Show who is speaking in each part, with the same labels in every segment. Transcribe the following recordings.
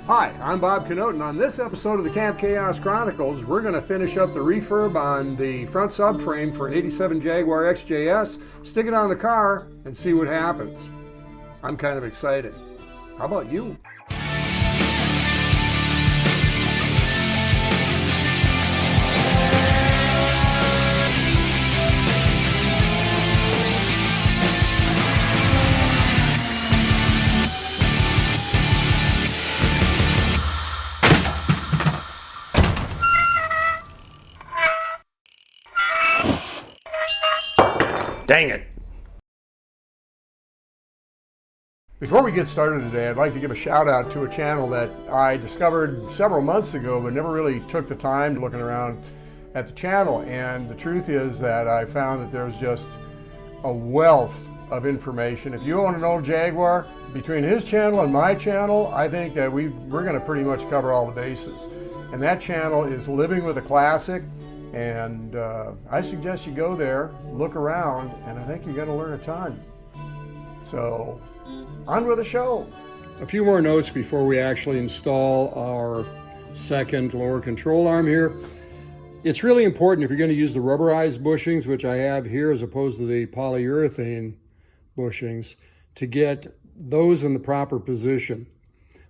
Speaker 1: Hi, I'm Bob Canote, and on this episode of the Camp Chaos Chronicles, we're going to finish up the refurb on the front subframe for an '87 Jaguar XJS, stick it on the car, and see what happens. I'm kind of excited. How about you? Dang it! Before we get started today, I'd like to give a shout out to a channel that I discovered several months ago, but never really took the time looking around at the channel. And the truth is that I found that there's just a wealth of information. If you own an old Jaguar, between his channel and my channel, I think that we're going to pretty much cover all the bases. And that channel is Living with a Classic. And I suggest you go there, look around, and I think you're going to learn a ton. So, on with the show. A few more notes before we actually install our second lower control arm here. It's really important if you're going to use the rubberized bushings, which I have here as opposed to the polyurethane bushings, to get those in the proper position.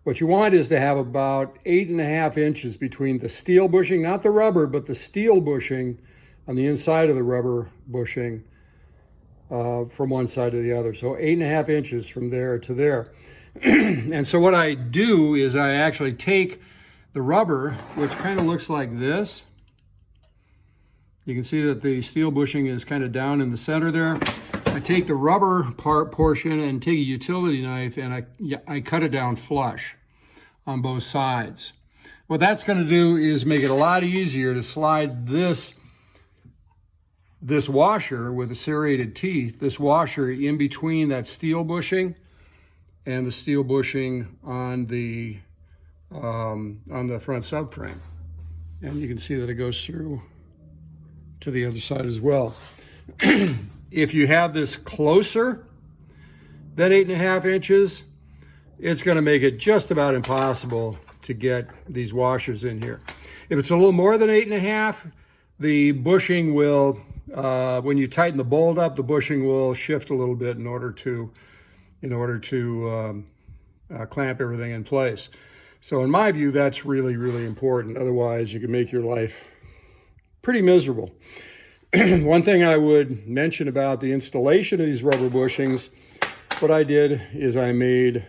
Speaker 1: What you want is to have about 8.5 inches between the steel bushing, not the rubber, but the steel bushing on the inside of the rubber bushing from one side to the other. So 8.5 inches from there to there. And so what I do is I actually take the rubber, which kind of looks like this. You can see that the steel bushing is kind of down in the center there. I take the rubber portion and take a utility knife and I cut it down flush on both sides. What that's going to do is make it a lot easier to slide this washer with the serrated teeth, this washer in between that steel bushing and the steel bushing on the front subframe. And you can see that it goes through to the other side as well. If you have this closer than 8.5 inches, it's going to make it just about impossible to get these washers in here. If it's a little more than 8.5, the bushing will, when you tighten the bolt up, the bushing will shift a little bit in order to clamp everything in place. So in my view, that's really, really important. Otherwise, you can make your life pretty miserable. One thing I would mention about the installation of these rubber bushings, what I did is I made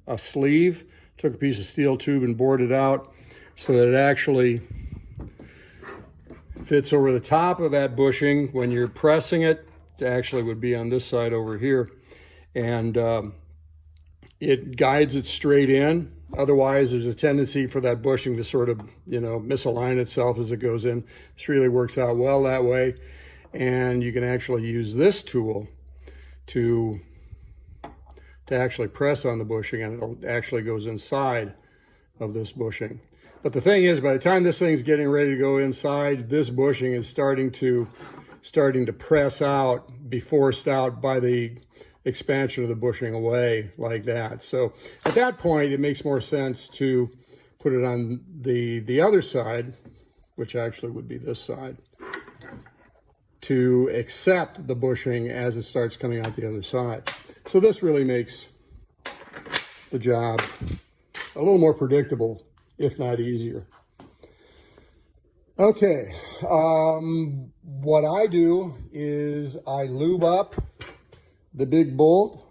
Speaker 1: a sleeve, took a piece of steel tube and bored it out so that it actually fits over the top of that bushing. When you're pressing it, it actually would be on this side over here. And it guides it straight in. Otherwise, there's a tendency for that bushing to sort of, misalign itself as it goes in. This really works out well that way. And you can actually use this tool to actually press on the bushing, and it actually goes inside of this bushing. But the thing is, by the time this thing's getting ready to go inside, this bushing is starting to press out, be forced out by the expansion of the bushing away like that. So at that point, it makes more sense to put it on the other side, which actually would be this side, to accept the bushing as it starts coming out the other side. So this really makes the job a little more predictable, if not easier. Okay, what I do is I lube up the big bolt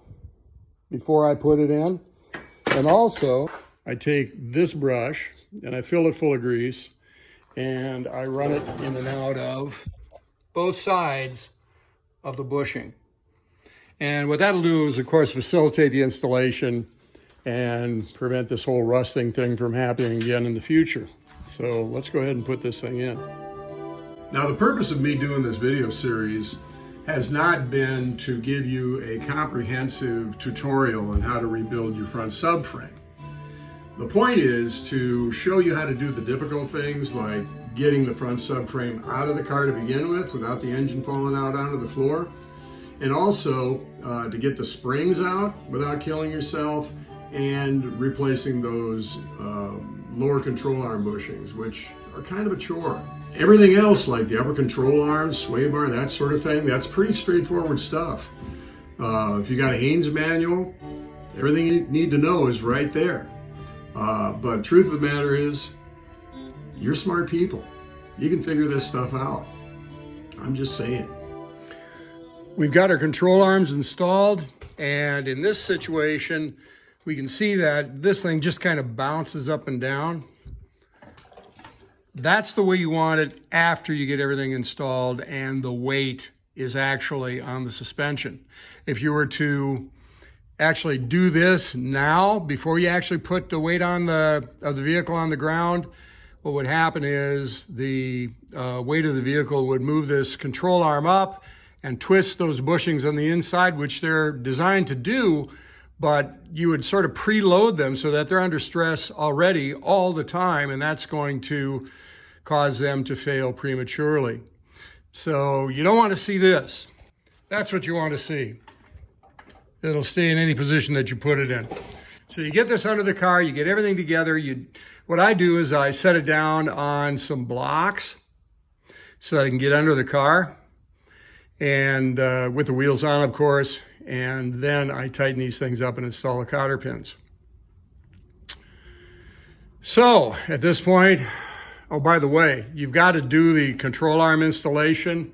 Speaker 1: before I put it in. And also, I take this brush and I fill it full of grease and I run it in and out of both sides of the bushing. And what that'll do is, of course, facilitate the installation and prevent this whole rusting thing from happening again in the future. So let's go ahead and put this thing in. Now, the purpose of me doing this video series has not been to give you a comprehensive tutorial on how to rebuild your front subframe. The point is to show you how to do the difficult things like getting the front subframe out of the car to begin with without the engine falling out onto the floor, and also to get the springs out without killing yourself, and replacing those lower control arm bushings, which are kind of a chore. Everything else, like the upper control arms, sway bar, that sort of thing, that's pretty straightforward stuff. If you got a Haynes manual, everything you need to know is right there. But truth of the matter is, you're smart people. You can figure this stuff out. I'm just saying. We've got our control arms installed, and in this situation, we can see that this thing just kind of bounces up and down. That's the way you want it after you get everything installed and the weight is actually on the suspension. If you were to actually do this now, before you actually put the weight on of the vehicle on the ground, what would happen is the weight of the vehicle would move this control arm up and twist those bushings on the inside, which they're designed to do, but you would sort of preload them so that they're under stress already all the time, and that's going to cause them to fail prematurely. So you don't want to see this. That's what you want to see. It'll stay in any position that you put it in. So you get this under the car, you get everything together. What I do is I set it down on some blocks so that I can get under the car, and with the wheels on, of course, and then I tighten these things up and install the cotter pins. So at this point, oh, by the way, you've got to do the control arm installation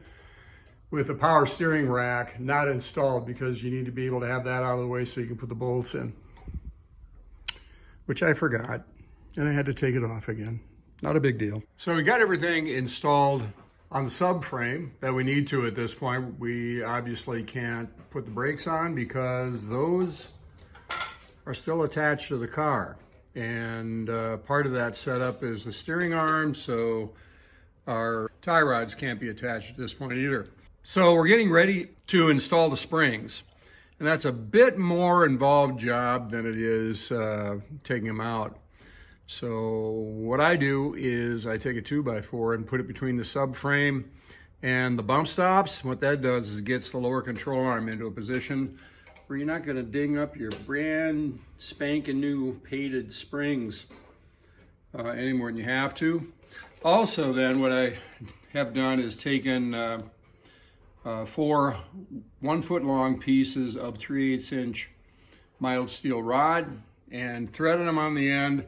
Speaker 1: with the power steering rack not installed, because you need to be able to have that out of the way so you can put the bolts in, which I forgot, and I had to take it off again. Not a big deal. So we got everything installed on the subframe that we need to at this point. We obviously can't put the brakes on because those are still attached to the car. And part of that setup is the steering arm, so our tie rods can't be attached at this point either. So we're getting ready to install the springs. And that's a bit more involved job than it is taking them out. So what I do is I take a 2x4 and put it between the subframe and the bump stops. What that does is it gets the lower control arm into a position where you're not going to ding up your brand spanking new painted springs any more than you have to. Also then, what I have done is taken 4 1-foot long pieces of 3/8 inch mild steel rod and threaded them on the end,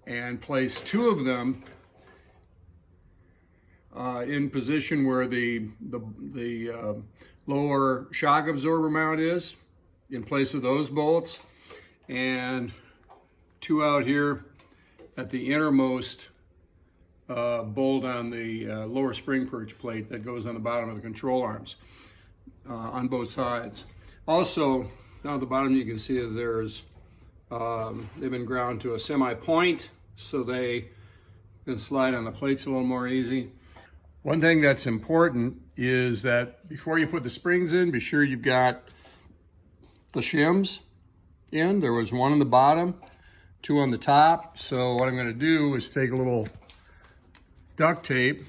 Speaker 1: and placed 2 of them in position where the lower shock absorber mount is, in place of those bolts, and 2 out here at the innermost bolt on the lower spring perch plate that goes on the bottom of the control arms on both sides. Also, down at the bottom you can see that there's they've been ground to a semi-point so they can slide on the plates a little more easy. One thing that's important is that before you put the springs in, be sure you've got the shims in. There was 1 on the bottom, 2 on the top. So what I'm going to do is take a little duct tape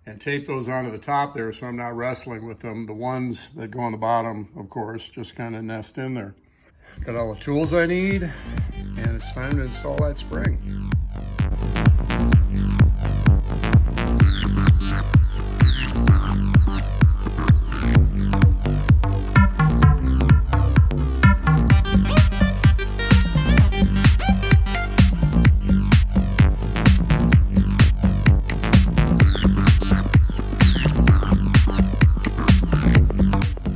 Speaker 1: and tape those onto the top there so I'm not wrestling with them. The ones that go on the bottom, of course, just kind of nest in there. Got all the tools I need, and it's time to install that spring.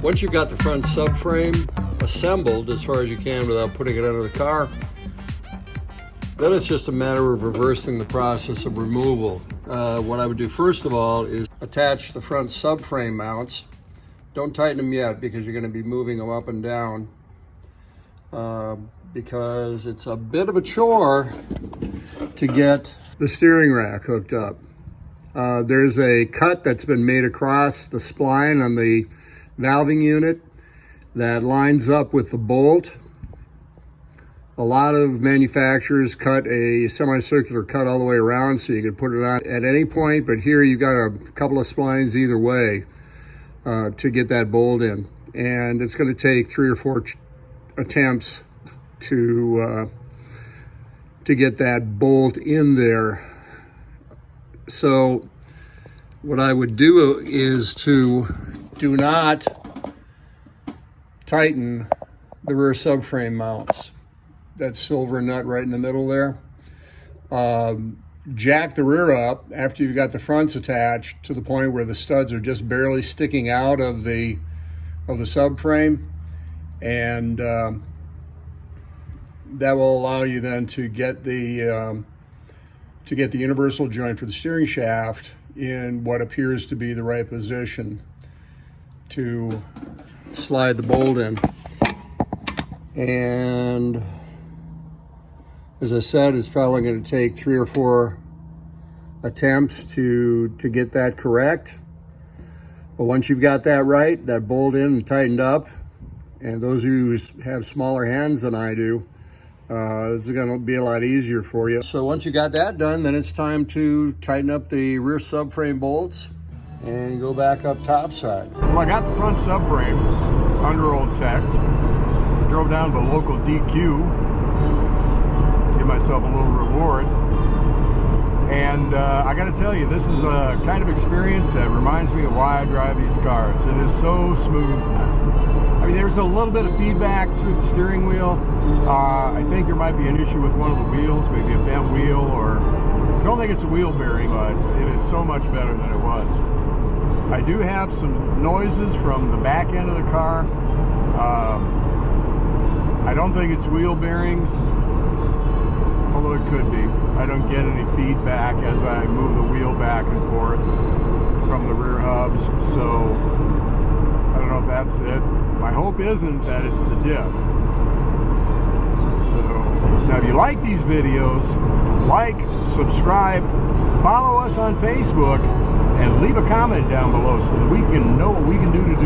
Speaker 1: Once you've got the front subframe assembled as far as you can without putting it under the car, then it's just a matter of reversing the process of removal. What I would do first of all is attach the front subframe mounts. Don't tighten them yet because you're going to be moving them up and down because it's a bit of a chore to get the steering rack hooked up. There's a cut that's been made across the spline on the valving unit that lines up with the bolt. A lot of manufacturers cut a semicircular cut all the way around so you can put it on at any point, but here you've got a couple of splines either way. to get that bolt in. And it's going to take 3 or 4 attempts to get that bolt in there. So what I would do is to do not tighten the rear subframe mounts. That silver nut right in the middle there. Jack the rear up after you've got the fronts attached to the point where the studs are just barely sticking out of the subframe, and that will allow you then to get the universal joint for the steering shaft in what appears to be the right position to slide the bolt in. And as I said, it's probably going to take 3 or 4 attempts to get that correct. But once you've got that right, that bolt in and tightened up, and those of you who have smaller hands than I do, this is going to be a lot easier for you. So once you got that done, then it's time to tighten up the rear subframe bolts and go back up top side.
Speaker 2: Well, I got the front subframe under old Tex. Drove down to the local DQ, give myself a little reward. And I got to tell you, this is a kind of experience that reminds me of why I drive these cars. It is so smooth. I mean, there's a little bit of feedback through the steering wheel. I think there might be an issue with one of the wheels, maybe a bent wheel, or I don't think it's a wheel bearing, but it is so much better than it was. I do have some noises from the back end of the car. I don't think it's wheel bearings, although it could be. I don't get any feedback as I move the wheel back and forth from the rear hubs, so I don't know if that's it. My hope isn't that it's the diff. So, now if you like these videos, like, subscribe, follow us on Facebook, and leave a comment down below so that we can know what we can do to